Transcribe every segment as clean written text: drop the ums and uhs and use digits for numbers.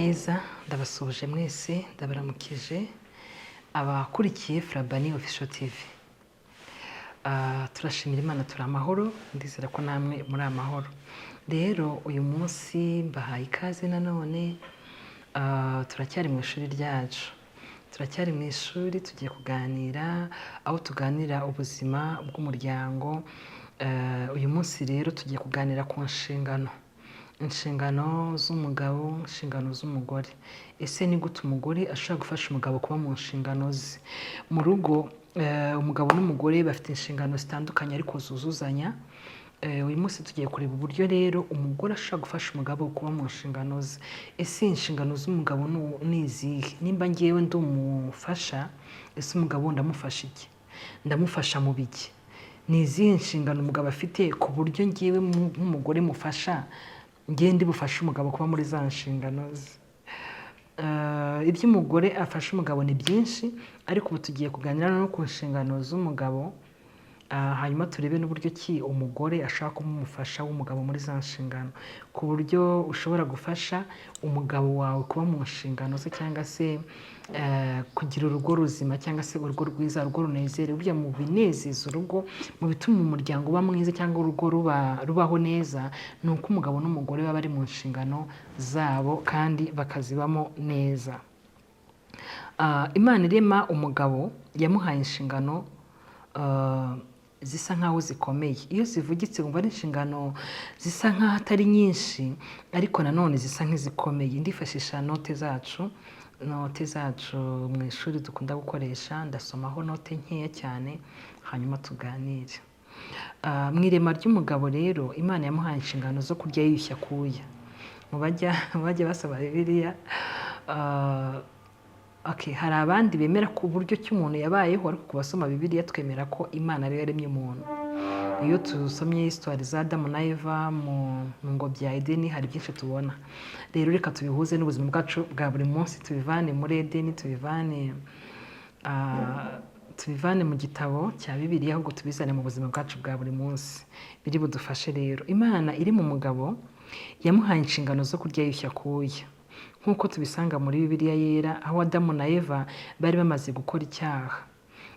neza ndabasuhuje mwese ndabaramukije abakurikiye Frabani Official TV. Turashimira Imana turi amahoro, ndizera ko namwe muri amahoro. Rero uyu munsi mbahaye ikaze nanone, turacyari mu ishuri ryacu. Turacyari mu ishuri tugiye kuganira, aho tuganira ubuzima bw'umuryango. Uyu munsi rero tugiye kuganira ku inshingano z'umugabo, inshingano z'umugore. Ese ni gute umugore ashobora gufasha umugabo kuba mu nshingano ze? Mu rugo umugabo n'umugore bafite inshingano zitandukanye ariko zuzuzanya. Uyu munsi tugiye kureba uburyo rero umugore ashobora gufasha umugabo kuba mu nshingano ze. Ese inshingano z'umugabo ni izihe? Nimba ngewe ndi umufasha, ese umugabo ndamufasha iki? Ndamufasha mu biki? Ni izihe nshingano umugabo afite ku buryo ngewe nk'umugore mufasha ngende bufasha umugabo kuba muri za nshingano ze? Ibyo umugore afasha umugabo ni byinshi, ariko ubu tugiye kuganira no ku nshingano z'umugabo. Hanyuma turebe n'uburyo ki umugore ashaka kumufasha w'umugabo muri za nshingano, ku buryo ushobora gufasha umugabo wawe kuba mu nshingano ze, cyangwa se kugira urugo ruzima, cyangwa se urugo rwiza, urugo runezerewe. Burya mu binezeza urugo, mu bituma umuryango uba mwiza cyangwa urugo rubaho neza, ni uko umugabo n'umugore baba bari mu nshingano zabo kandi bakazibamo neza. Imana irema umugabo yamuhaye inshingano zisa nkaho zikomeye. Iyo zivugitse wumva ari inshingano zisa nkaho atari nyinshi, ariko nanone zisa nk'izikomeye. Ndifashisha note zacu mu ishuri dukunda gukoresha, ndasomaho note nkeya cyane hanyuma tuganire. Mu irema ry'umugabo rero Imana yamuhaye inshingano zo kurya yiyushya akuya. Mu bajya basaba Bibiliya, hari abandi bemera ku buryo cy'umuntu yabayeho, ariko ku basoma Bibiliya twemera ko Imana ariyo yaremye umuntu. Iyo tusomye histoire za Adamu na Eva mu ngobyi ya Edeni, hari byinshi tubona. Rero reka tubihuze n'ubuzima bwacu bwa buri munsi, tubivane muri Edeni, tubivane mu gitabo cya Bibiliya, ahubwo tubizane mu buzima bwacu bwa buri munsi, biri budufashe. Rero Imana iri mu mugabo yamuhaye inshingano zo kurya yiyushya akuya, nk'uko tubisanga muri Bibiliya yera, aho Adamu na Eva bari bamaze gukora icyaha.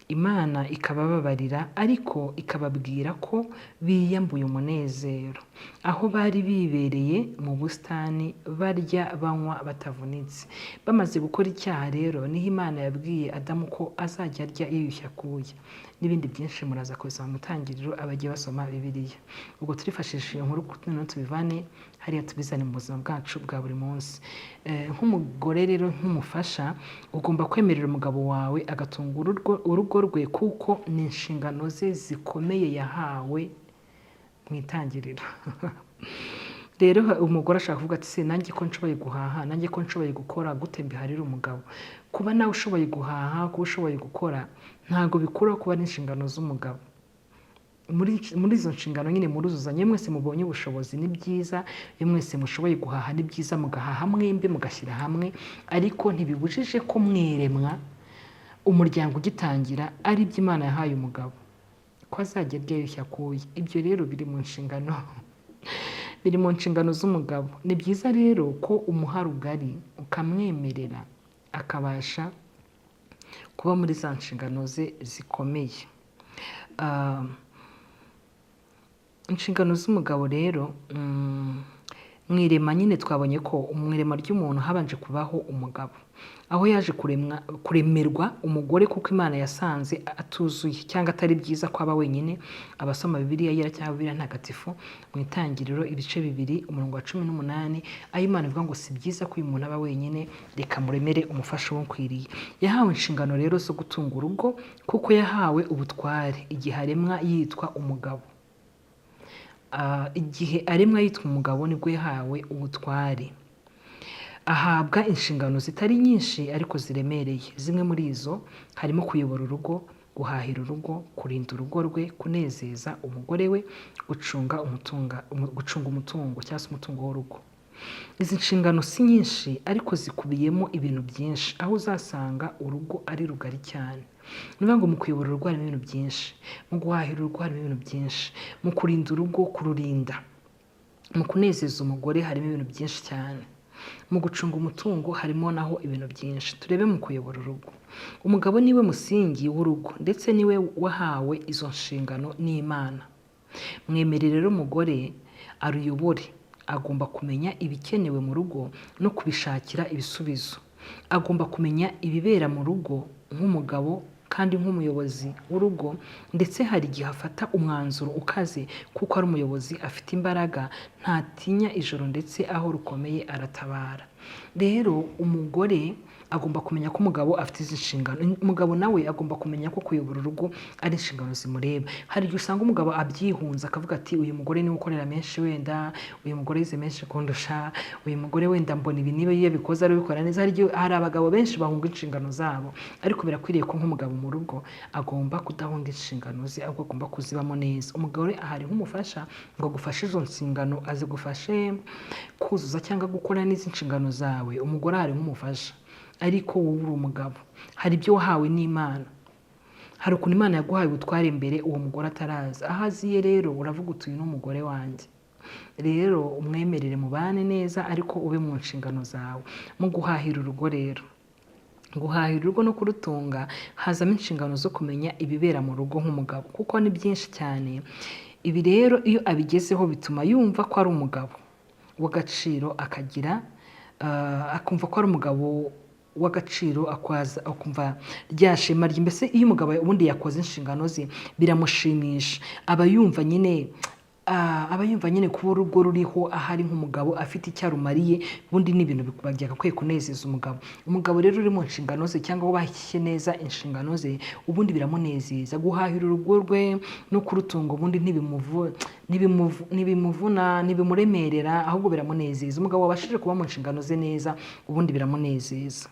Imana ikabababarira, ariko ikababwira ko biyambuye umunezero, aho bari bibereye mu busitani barya banywa batavunitse. Bamaze gukora icyaha rero niho Imana yabwiye Adamu ko azajya arya yiyushya akuya. N'ibindi byinshi muraza kubisoma mu Tangiriro abagiye basoma Bibiliya. Ubwo turifashisha iyo nkuru noneho tubivane hariya tubizane mu buzima bwacu bwa buri munsi. Nk'umugore rero, nk'umufasha, ugomba kwemerera umugabo wawe agatunga urugo rwe, kuko ni inshingano ze zikomeye yahawe mu Itangiriro. Rero umugore ashaka kuvuga ati, nanjye ko nshoboye guhaha, nanjye ko nshoboye gukora, gute mbiharira umugabo? Kuba nawe ushoboye guhaha, kuba ushoboye gukora, ntabwo bikuraho kuba ari inshingano z'umugabo. Muri izo nshingano nyine muruzuzanya. Iyo mwese mubonye ubushobozi ni byiza, iyo mwese mushoboye guhaha ni byiza, mugahaha mwembi mugashyira hamwe, ariko ntibibujije ko mwiremwa umuryango ugitangira ari ibyo Imana yahaye umugabo, ko azajya arya yiyushya akuya. Ibyo rero biri mu nshingano z'umugabo. Ni byiza rero ko umuha rugari, ukamwemerera akabasha kuba muri za nshingano ze zikomeye. Inshingano z'umugabo rero, mu irema nyine twabonye ko mu irema ry'umuntu habanje kubaho umugabo, aho yaje kuremerwa umugore, kuko Imana yasanze atuzuye cyangwa atari byiza ko aba wenyine. Abasoma Bibiliya yera cyangwa Bibiliya ntagatifu, mu Itangiriro ibice 2 umurongo wa 18, aho Imana ivuga ngo si byiza ko uyu muntu aba wenyine, reka muremere umufasha umukwiriye. Yahawe inshingano rero zo gutunga urugo, kuko yahawe ubutware igihe aremwa yitwa umugabo. Igihe aremwa yitwa umugabo nibwo yahawe ubutware. Ahabwa inshingano zitari nyinshi ariko ziremereye. Zimwe muri izo harimo kuyobora urugo, guhahira urugo, kurinda urugo rwe, kunezeza umugore we, gucunga umutungo cyangwa se umutungo w'urugo. Izi nshingano si nyinshi ariko zikubiyemo ibintu byinshi, aho uzasanga urugo ari rugari cyane. Ni ukuvuga ngo mu kuyobora urugo harimo ibintu byinshi, mu guhahira urugo harimo ibintu byinshi, mu kurinda urugo kururinda, mu kunezeza umugore harimo ibintu byinshi cyane. mu gucunga umutungo harimo naho ibintu byinshi. Turebe mu kuyobora urugo. Umugabo niwe musingi w'urugo ndetse niwe wahawe izo nshingano n'Imana. Mwemerere rero umugore aruyobore. Agomba kumenya ibikenewe mu rugo no kubishakira ibisubizo. Agomba kumenya ibibera mu rugo nk'umugabo kandi nk'umuyobozi w'urugo, ndetse hari igihe afata umwanzuro ukaze kuko ari umuyobozi afite imbaraga, ntatinya ijoro ndetse aho rukomeye aratabara. Rero umugore agomba kumenya ko umugabo afite izi nshingano. Umugabo nawe agomba kumenya ko kuyobora urugo ari inshingano zimureba. Hari igihe usanga umugabo abyihunza akavuga ati uyu mugore niwe ukorera menshi, wenda uyu mugore yize menshi kundusha, uyu mugore wenda mbona ibi niba iyo bikoze arabikora neza. Hari abagabo benshi bahunga inshingano zabo, ariko birakwiriye ko nk'umugabo mu rugo agomba kudahunga inshingano ze, ahubwo agomba kuzibamo neza. Umugore ahari nk'umufasha ngo agufashe izo nshingano, azigufashe kuzuza cyangwa gukora n'izi nshingano zawe. Umugore ahari nk'umufasha, ariko wowe uri umugabo, hari ibyo wahawe n'Imana. Hari ukuntu Imana yaguhaye ubutware imbere uwo mugore ataraza. Aho aziye rero uravuga uti uyu ni umugore wanjye. Rero umwemerere mubane neza, ariko ube mu nshingano zawe. Mu guhahira urugo rero, guhahira urugo no kurutunga hazamo inshingano zo kumenya ibibera mu rugo nk'umugabo, kuko ni byinshi cyane. Ibi rero iyo abigezeho bituma yumva ko ari umugabo w'agaciro, akumva ko ari umugabo w'agaciro, akumva rya shema rye. Mbese iyo umugabo ubundi yakoze inshingano ze biramushimisha, aba yumva nyine kuba urugo ruriho ahari nk'umugabo afite icyo arumariye. Ubundi ni ibintu byagakwiye kunezeza umugabo. Umugabo rero uri mu nshingano ze cyangwa wubashye neza inshingano ze, ubundi biramunezeza. Guhahira urugo rwe no kurutunga ubundi ntibimuvuna, ntibimuremerera, ahubwo biramunezeza. Umugabo wabashije kuba mu nshingano ze neza, ubundi biramunezeza,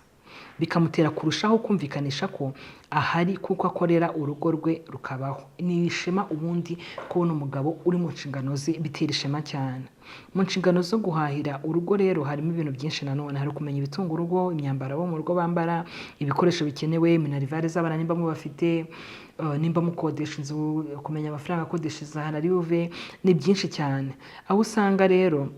bikamutera kurushaho kumvikanisha ko ahari kuko akorera urugo rwe rukabaho. Ni ishema ubundi kubona umugabo uri mu nshingano ze, bitera ishema cyane. Mu nshingano zo guhahira urugo rero harimo ibintu byinshi nanone. Hari kumenya ibitunga urugo, imyambaro bo mu rugo bambara, ibikoresho bikenewe, minerivare z'abana nimba mubafite, nimba mukodesha inzu, kumenya amafaranga akodesha izahara ari buve. Ni byinshi cyane, aho usanga rero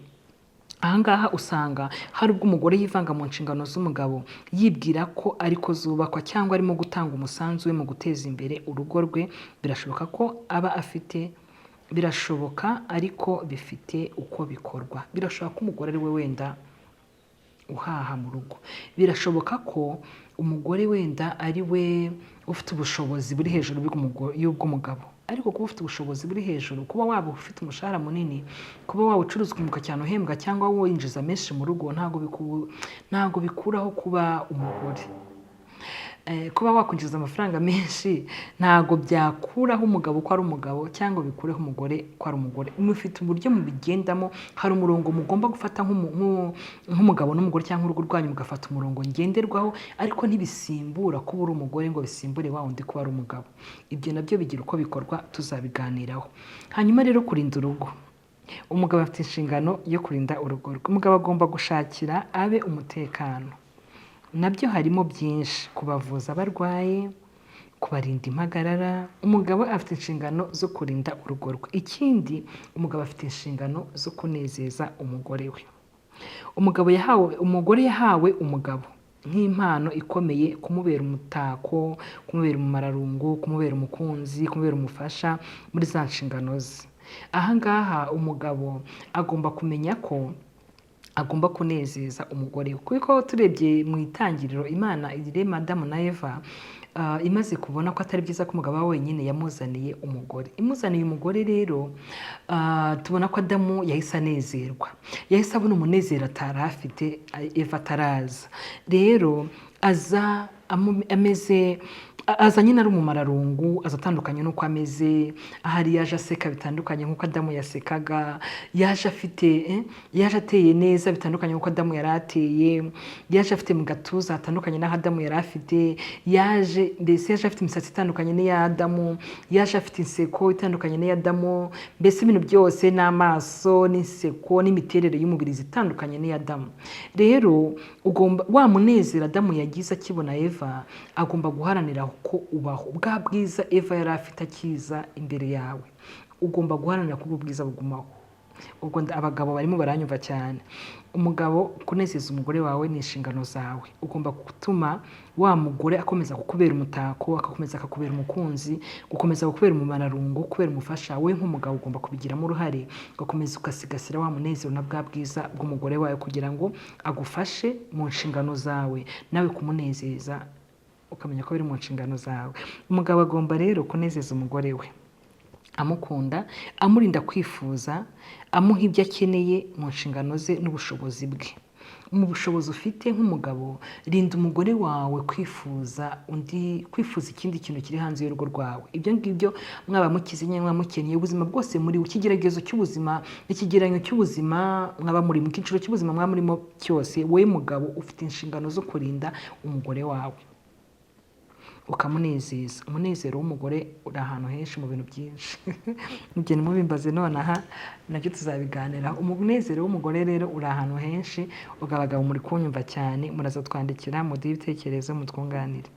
ahangaha usanga hari ubwo umugore yivanga mu nshingano z'umugabo, yibwira ko ariko zubakwa cyangwa arimo gutanga umusanzu we mu guteza imbere urugo rwe. Birashoboka ko aba afite, birashoboka ariko bifite uko bikorwa. Birashoboka ko umugore ari we wenda uhaha mu rugo. Birashoboka ko umugore wenda ari we ufite ubushobozi buri hejuru y'ubw'umugabo. Ariko kuba ufite ubushobozi buri hejuru, kuba waba ufite umushahara munini, kuba waba ucuruza ukunguka cyane uhembwa, cyangwa winjiza menshi mu rugo, ntabwo bikuraho kuba umugore. Kuba wakwinjiza amafaranga menshi ntabwo byakuraho umugabo ko ari umugabo, cyangwa bikureho umugore ko ari umugore. Mufite uburyo mubigendamo, hari umurongo mugomba gufata nk'umugabo n'umugore, cyangwa urugo rwanyu mugafata umurongo ngenderwaho, ariko ntibisimbura kuba uri umugore ngo bisimbure wa wundi kuba ari umugabo. Ibyo nabyo bigira uko bikorwa, tuzabiganiraho. Hanyuma rero kurinda urugo. Umugabo afite inshingano yo kurinda urugo rwe. Umugabo agomba gushakira abe umutekano. Nabyo harimo byinshi: kubavuza abarwaye, kubarinda impagarara. Umugabo afite inshingano zo kurinda urugo rwe. Ikindi, umugabo afite inshingano zo kunezeza umugore we. Umugore yahawe umugabo nk'impano ikomeye, kumubera umutako, kumubera umumararungu, kumubera umukunzi, kumubera umufasha muri za nshingano ze. Ahangaha umugabo agomba kumenya ko agomba kunezeza umugore we, kuko turebye mu itangiriro Imana irema Adamu na Eva, imaze kubona ko atari byiza ko umugabo wenyine, yamuzaniye umugore. Imuzaniye umugore rero, tubona ko Adamu yahise anezerwa, yahise abona umunezero atari afite Eva ataraza. Rero aza nyine ari umumararungu, aza atandukanye n'uko ameze. Ahari yaje aseka bitandukanye nk'uko Adamu yasekaga, yaje ateye neza bitandukanye nk'uko Adamu yari ateye, yaje afite mu gatuza hatandukanye n'aho Adamu yari afite, yaje afite imisatsi itandukanye n'iya Adamu, yaje afite inseko itandukanye n'iya Adamu. Mbese ibintu byose, n'amaso n'inseko n'imiterere y'umubiri zitandukanye n'iya Adamu. Rero wa munezero Adamu yagize akibona Eva, agomba guharanira ko ubaho. Bwa bwiza Eva yari afite akiza imbere yawe, ugomba guharanira ko ubwo bwiza bugumaho. ubwo abagabo barimo baranyumva cyane. Umugabo kunezeza umugore wawe ni inshingano zawe, ugomba gutuma wa mugore akomeza kukubera umutako, agakomeza akakubera umukunzi, gukomeza kukubera umumararungu, kubera umufasha. We nk'umugabo ugomba kubigiramo uruhare, ugakomeza ugasigasira wa munezero na bwa bwiza bw'umugore wawe kugira ngo agufashe mu nshingano zawe, nawe kumunezeza ukamenya ko biri mu nshingano zawe. Umugabo agomba rero kunezeza umugore we, amukunda, amurinda kwifuza, amuha ibyo akeneye mu nshingano ze n'ubushobozi bwe. Mu bushobozi ufite nk'umugabo, rinda umugore wawe kwifuza ikindi kintu kiri hanze y'urugo rwawe. Ibyo ngibyo mwaba mukize cyangwa mukeneye, ubuzima bwose muri ikigeragezo cy'ubuzima, ikigereranyo cy'ubuzima mwaba muri mu cyiciro cy'ubuzima mwaba murimo cyose, wowe mugabo ufite inshingano zo kurinda umugore wawe ukamunezeza. Umunezero w'umugore uri ahantu henshi mu bintu byinshi. Mugeni mubimbaze nonaha nabyo tuzabiganiraho. Umunezero w'umugore rero uri ahantu henshi, abagabo muri kunyumva cyane, muraza twandikira muduhe ibitekerezo mutwunganire.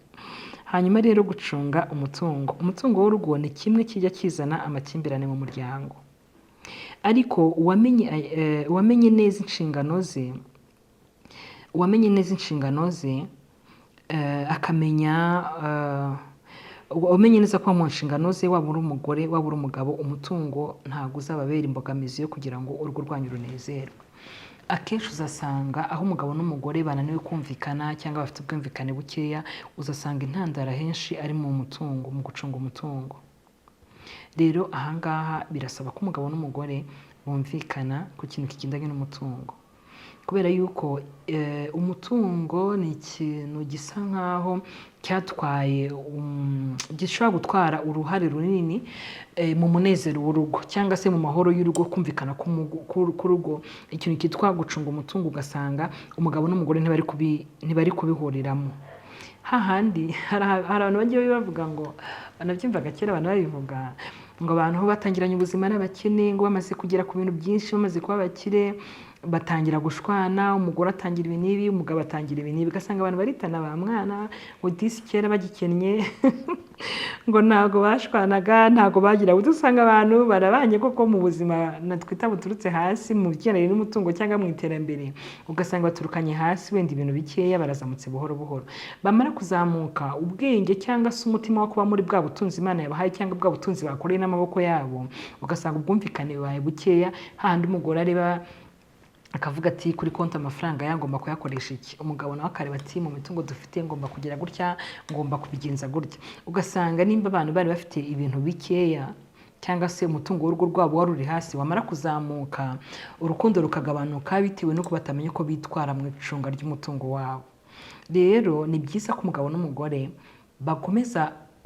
Hanyuma rero gucunga umutungo. Umutungo w'urugo ni kimwe kijya kizana amakimbirane mu muryango, ariko uwamenye neza inshingano ze, akamenya umenye neza ko mu nshingano ze, waba uri umugore waba uri umugabo, umutungo ntabwo uzababera imbogamizi yo kugira ngo urugo rwanyu runezerwe. Akenshi uzasanga aho umugabo n'umugore bananiwe kumvikana cyangwa bafite ubwumvikane bukeya, uzasanga intandaro henshi ari mu mutungo, mu gucunga umutungo. Rero ahangaha birasaba ko umugabo n'umugore bumvikana ku kintu kigendanye n'umutungo, kubera yuko umutungo ni ikintu gisa nkaho cyatwaye gishobora gutwara uruhare runini mu munezero w'urugo cyangwa se mu mahoro y'urugo, kumvikana k'urugo. Ikintu cyitwa gucunga umutungo ugasanga umugabo n'umugore ntibari kubihuriramo. Hahandi hari abantu bagiye bavuga ngo, banabyumvaga kera abantu babivuga ngo abantu batangiranye ubuzima n'abakene, ngo bamaze kugera ku bintu byinshi, bamaze kuba abakire batangira gushwana, umugore atangira ibi n'ibi, umugabo atangira ibi n'ibi, ugasanga abantu baritana ba mwana ngo disi kera bagikennye ngo ntago bashwanaga, ntago bagira. Udusanga abantu barabanye koko mu buzima natwita buturutse hasi mu bigendanye n'umutungo cyangwa mu iterambere, ugasanga baturukanye hasi wenda ibintu bikeya, barazamutse buhoro buhoro. Bamara kuzamuka, ubwenge cyangwa se umutima wo kuba muri bwa butunzi Imana yabahaye cyangwa bwa butunzi bakoreye n'amaboko yabo, ugasanga ubwumvikane bubaye bukeya. Hahandi umugore areba akavuga ati kuri konti amafaranga yangomba kuyakoresha iki, umugabo nawe akareba ati mu mitungo dufite ngomba kugira gutya, ngomba kubigenza gutya. Ugasanga nimba abantu bari bafite ibintu bikeya cyangwa se umutungo w'urugo rwabo wari uri hasi, wamara kuzamuka urukundo rukagabanuka bitewe no batamenya uko bitwara mu icunga ry'umutungo wabo. Rero ni byiza ko umugabo n'umugore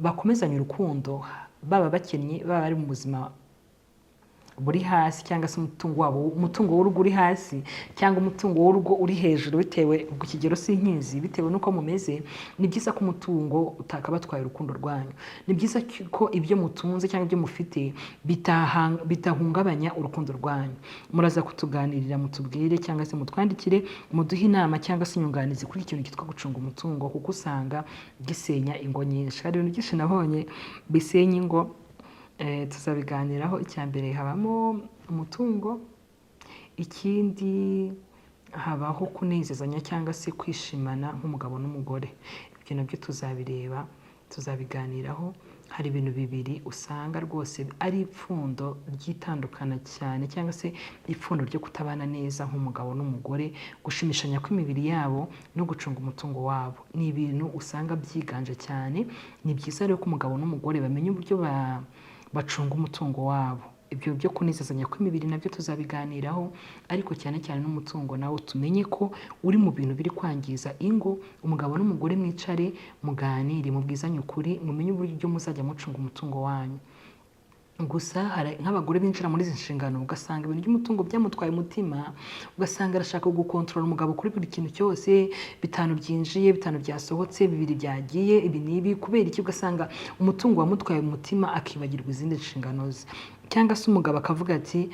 bakomezanya urukundo, baba bakennye baba bari mu buzima buri hasi, cyangwa se umutungo w'urugo uri hasi cyangwa umutungo w'urugo uri hejuru, bitewe ku kigero sinkizi, bitewe n'uko mumeze. Ni byiza ko umutungo utakabatwaye urukundo rwanyu. Ni byiza ko ibyo mutunze cyangwa ibyo mufite bitahungabanya urukundo rwanyu. Muraza kutuganirira, mutubwire cyangwa se mutwandikire, muduhe inama cyangwa se inyunganizi kuri ikintu cyitwa gucunga umutungo, kuko usanga gisenya ingo nyinshi. Hari ibintu byinshi nabonye bisenya ingo, tuzabiganiraho. Icya mbere habamo umutungo, ikindi habaho kunezezanya cyangwa se kwishimana nk'umugabo n'umugore. Ibyo nabyo tuzabireba, tuzabiganiraho. Hari ibintu bibiri usanga rwose ari ipfundo ryitandukana cyane, cyangwa se ipfundo ryo kutabana neza nk'umugabo n'umugore, gushimishanya kw'imibiri yabo no gucunga umutungo wabo. Ni ibintu usanga byiganje cyane. Ni byiza rero ko umugabo n'umugore bamenya uburyo bacunga umutungo wabo. Ibyo byo kunezezanya kw'imibiri nabyo tuzabiganiraho, ariko cyane cyane n'umutungo nawo tumenye ko uri mu bintu biri kwangiza ingo. Umugabo n'umugore mwicare muganire, mubwizanye ukuri, mumenye uburyo muzajya mucunga umutungo wanyu. Gusa hari nk'abagore binjira muri izi nshingano, ugasanga ibintu by'umutungo byamutwaye umutima, ugasanga arashaka gukontorora umugabo kuri buri kintu cyose. 5 byinjiye, 5 byasohotse, 2 byagiye, ibi n'ibi. Kubera iki? Ugasanga umutungo wamutwaye umutima, akibagirwa izindi nshingano ze. Cyangwa se umugabo akavuga ati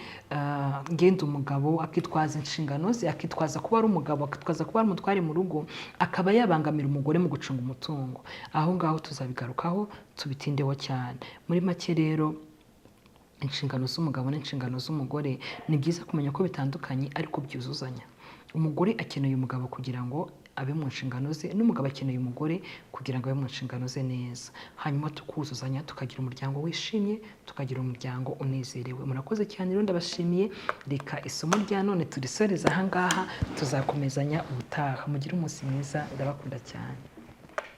ngenda umugabo, akitwaza inshingano ze, akitwaza kuba ari umugabo, akitwaza kuba ari umutware mu rugo, akaba yabangamira umugore mu gucunga umutungo. Aho ngaho tuzabigarukaho tubitindeho cyane. Muri make rero inshingano z'umugabo n'inshingano z'umugore, ni byiza kumenya ko bitandukanye ariko byuzuzanya. Umugore akeneye umugabo kugira ngo abe mu nshingano ze, n'umugabo akeneye umugore kugira ngo abe mu nshingano ze neza, hanyuma tukuzuzanya tukagira umuryango wishimye, tukagira umuryango unezerewe. Murakoze cyane rero, ndabashimiye. Reka isomo rya none turisoreza aha ngaha, tuzakomezanya ubutaha. Mugire umunsi mwiza, ndabakunda cyane.